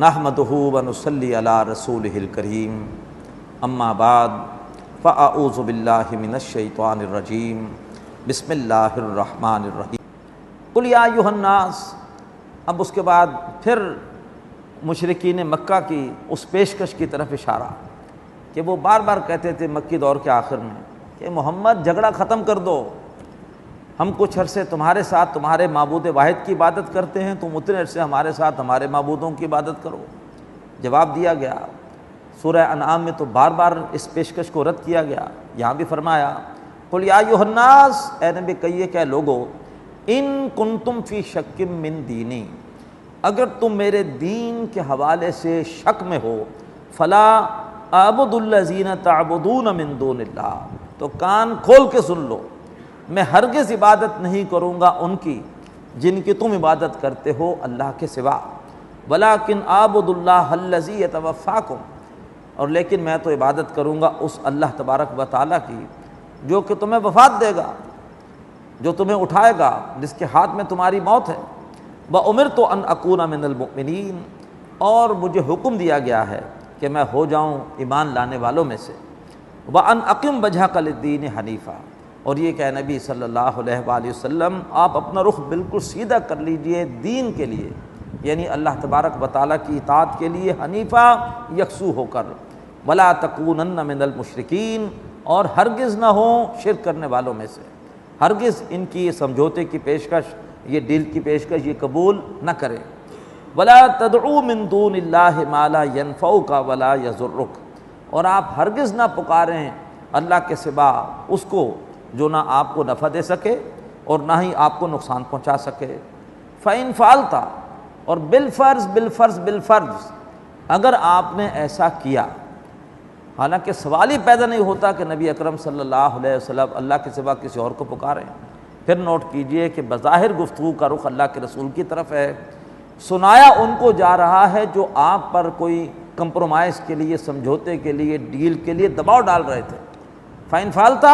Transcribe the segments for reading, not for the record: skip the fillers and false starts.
نحمدہ و نصلی علی رسولہ الکریم اما بعد فاعوذ باللہ من الشیطان الرجیم بسم اللہ الرحمن الرحیم قل یا ایھا الناس۔ اب اس کے بعد پھر مشرکین مکہ کی اس پیشکش کی طرف اشارہ کہ وہ بار بار کہتے تھے مکی دور کے آخر میں کہ محمد جھگڑا ختم کر دو، ہم کچھ عرصے تمہارے ساتھ تمہارے معبود واحد کی عبادت کرتے ہیں، تم اتنے عرصے ہمارے ساتھ ہمارے معبودوں کی عبادت کرو۔ جواب دیا گیا، سورہ انعام میں تو بار بار اس پیشکش کو رد کیا گیا، یہاں بھی فرمایا قل یا ایھا الناس، اے نبی کہیے کہ لوگو ان کنتم فی شک من دینی، اگر تم میرے دین کے حوالے سے شک میں ہو، فلا اعبد الذین تعبدون من دون اللہ، تو کان کھول کے سن لو، میں ہرگز عبادت نہیں کروں گا ان کی جن کی تم عبادت کرتے ہو اللہ کے سوا، ولیکن اعبد اللہ الذی یتوفاکم، اور لیکن میں تو عبادت کروں گا اس اللہ تبارک و تعالیٰ کی جو کہ تمہیں وفات دے گا، جو تمہیں اٹھائے گا، جس کے ہاتھ میں تمہاری موت ہے۔ وَأُمِرْتُ أَنْ أَكُونَ مِنَ الْمُؤْمِنِينَ، اور مجھے حکم دیا گیا ہے کہ میں ہو جاؤں ایمان لانے والوں میں سے۔ وَأَنْ أَقِمْ وَجْهَكَ لِلدِّينِ حَنِيفًا، اور یہ کہ اے نبی صلی اللہ علیہ وآلہ وسلم آپ اپنا رخ بالکل سیدھا کر لیجئے دین کے لیے، یعنی اللہ تبارک و تعالیٰ کی اطاعت کے لیے، حنیفہ یکسو ہو کر، وَلَا تَكُونَنَّ مِنَ الْمُشْرِكِينَ، اور ہرگز نہ ہوں شرک کرنے والوں میں سے، ہرگز ان کی یہ سمجھوتے کی پیشکش، یہ ڈیل کی پیشکش یہ قبول نہ کریں۔ وَلَا تَدْعُوا مِن دُونِ اللَّهِ مَا لَا يَنفَعُكَ وَلَا يَضُرُّكَ، اور آپ ہرگز نہ پکاریں اللہ کے سوا اس کو جو نہ آپ کو نفع دے سکے اور نہ ہی آپ کو نقصان پہنچا سکے۔ فَإِن فَعَلْتَ، اور بالفرض اگر آپ نے ایسا کیا، حالانکہ سوال ہی پیدا نہیں ہوتا کہ نبی اکرم صلی اللہ علیہ وسلم اللہ کے سوا کسی اور کو پکاریں۔ پھر نوٹ کیجئے کہ بظاہر گفتگو کا رخ اللہ کے رسول کی طرف ہے، سنایا ان کو جا رہا ہے جو آپ پر کوئی کمپرومائز کے لیے، سمجھوتے کے لیے، ڈیل کے لیے دباؤ ڈال رہے تھے۔ فَإِن فَعَلْتَ،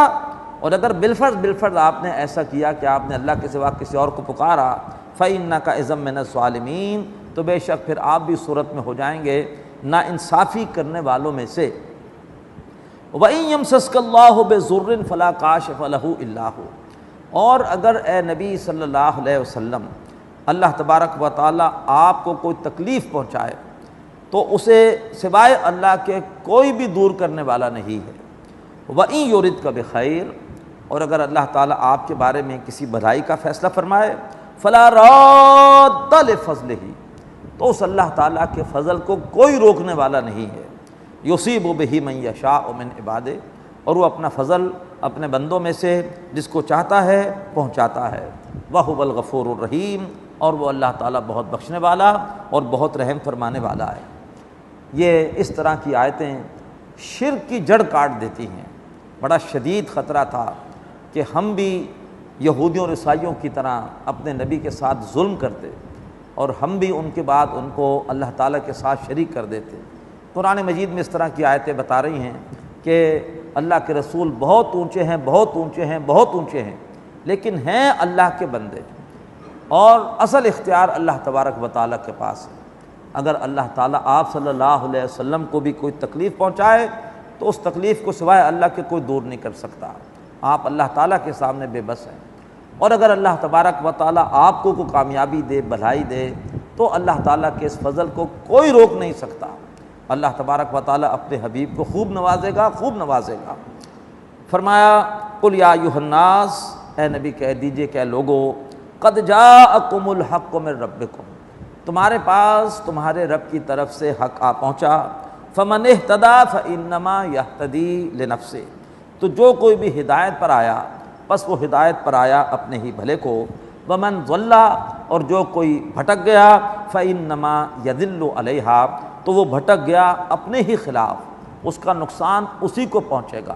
اور اگر بالفرض آپ نے ایسا کیا کہ آپ نے اللہ کے سوا کسی اور کو پکارا، فَإِنَّكَ إِذًا مِّنَ الظَّالِمِينَ، تو بے شک پھر آپ بھی صورت میں ہو جائیں گے ناانصافی کرنے والوں میں سے۔ وَإِن يَمْسَسْكَ اللَّهُ بِضُرٍّ فَلَا كَاشِفَ لَهُ إِلَّا هُوَ، اور اگر اے نبی صلی اللہ علیہ وسلم اللہ تبارک و تعالیٰ آپ کو کوئی تکلیف پہنچائے تو اسے سوائے اللہ کے کوئی بھی دور کرنے والا نہیں ہے۔ وَإِن يُرِدْكَ بِخَيْرٍ، اور اگر اللہ تعالیٰ آپ کے بارے میں کسی بھلائی کا فیصلہ فرمائے، فَلَا رَادَّ لِفَضْلِهِ، تو اس اللہ تعالیٰ کے فضل کو کوئی روکنے والا نہیں ہے۔ یصیب بہ من یشاء من عبادہ، اور وہ اپنا فضل اپنے بندوں میں سے جس کو چاہتا ہے پہنچاتا ہے۔ وَهُوَ الْغَفُورُ الرَّحِيمُ، اور وہ اللہ تعالیٰ بہت بخشنے والا اور بہت رحم فرمانے والا ہے۔ یہ اس طرح کی آیتیں شرک کی جڑ کاٹ دیتی ہیں۔ بڑا شدید خطرہ تھا کہ ہم بھی یہودیوں اور عیسائیوں کی طرح اپنے نبی کے ساتھ ظلم کرتے اور ہم بھی ان کے بعد ان کو اللہ تعالیٰ کے ساتھ شریک کر دیتے۔ قرآن مجید میں اس طرح کی آیتیں بتا رہی ہیں کہ اللہ کے رسول بہت اونچے ہیں، بہت اونچے ہیں، بہت اونچے ہیں، لیکن ہیں اللہ کے بندے، اور اصل اختیار اللہ تبارک و تعالیٰ کے پاس ہے۔ اگر اللہ تعالیٰ آپ صلی اللہ علیہ وسلم کو بھی کوئی تکلیف پہنچائے تو اس تکلیف کو سوائے اللہ کے کوئی دور نہیں کر سکتا، آپ اللہ تعالیٰ کے سامنے بے بس ہیں۔ اور اگر اللہ تبارک و تعالیٰ آپ کو کوئی کامیابی دے، بھلائی دے، تو اللہ تعالیٰ کے اس فضل کو کوئی روک نہیں سکتا۔ اللہ تبارک و تعالیٰ اپنے حبیب کو خوب نوازے گا، خوب نوازے گا۔ فرمایا قل یا ایھا الناس، اے نبی کہہ دیجئے کہ لوگو قد جاءکم الحق من ربکم، تمہارے پاس تمہارے رب کی طرف سے حق آ پہنچا۔ فمن اہتدی فانما یہتدی لنفسہ، تو جو کوئی بھی ہدایت پر آیا بس وہ ہدایت پر آیا اپنے ہی بھلے کو۔ ومن ضل، اور جو کوئی بھٹک گیا، فانما یضل علیہا، تو وہ بھٹک گیا اپنے ہی خلاف، اس کا نقصان اسی کو پہنچے گا۔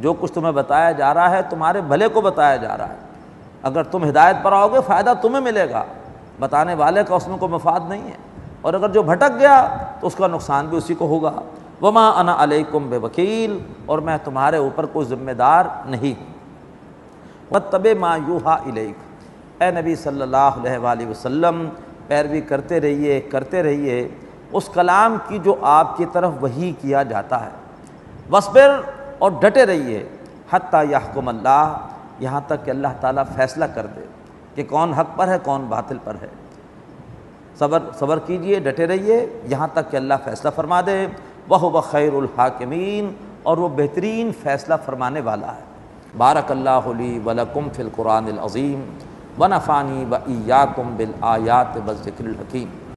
جو کچھ تمہیں بتایا جا رہا ہے تمہارے بھلے کو بتایا جا رہا ہے، اگر تم ہدایت پر آؤ گے فائدہ تمہیں ملے گا، بتانے والے کا اس میں کوئی مفاد نہیں ہے، اور اگر جو بھٹک گیا تو اس کا نقصان بھی اسی کو ہوگا۔ وما انا علیکم بوکیل، اور میں تمہارے اوپر کوئی ذمہ دار نہیں ہوں۔ واتبع ما یوحی الیک، اے نبی صلی اللہ علیہ وآلہ وسلم پیروی کرتے رہیے اس کلام کی جو آپ کی طرف وحی کیا جاتا ہے۔ وصبر، اور ڈٹے رہیے، حتیٰ یحکم اللہ، یہاں تک کہ اللہ تعالیٰ فیصلہ کر دے کہ کون حق پر ہے کون باطل پر ہے۔ صبر کیجئے، ڈٹے رہیے یہاں تک کہ اللہ فیصلہ فرما دے۔ وَهُوَ خَيْرُ الْحَاكِمِينَ، اور وہ بہترین فیصلہ فرمانے والا ہے۔ بارک اللہ لی وَلَكُمْ فِي الْقُرْآنِ الْعَظِيمِ وَنَفَعَنِي وَإِيَّاكُمْ بِالْآيَاتِ وَالذِّكْرِ الْحَكِيمِ۔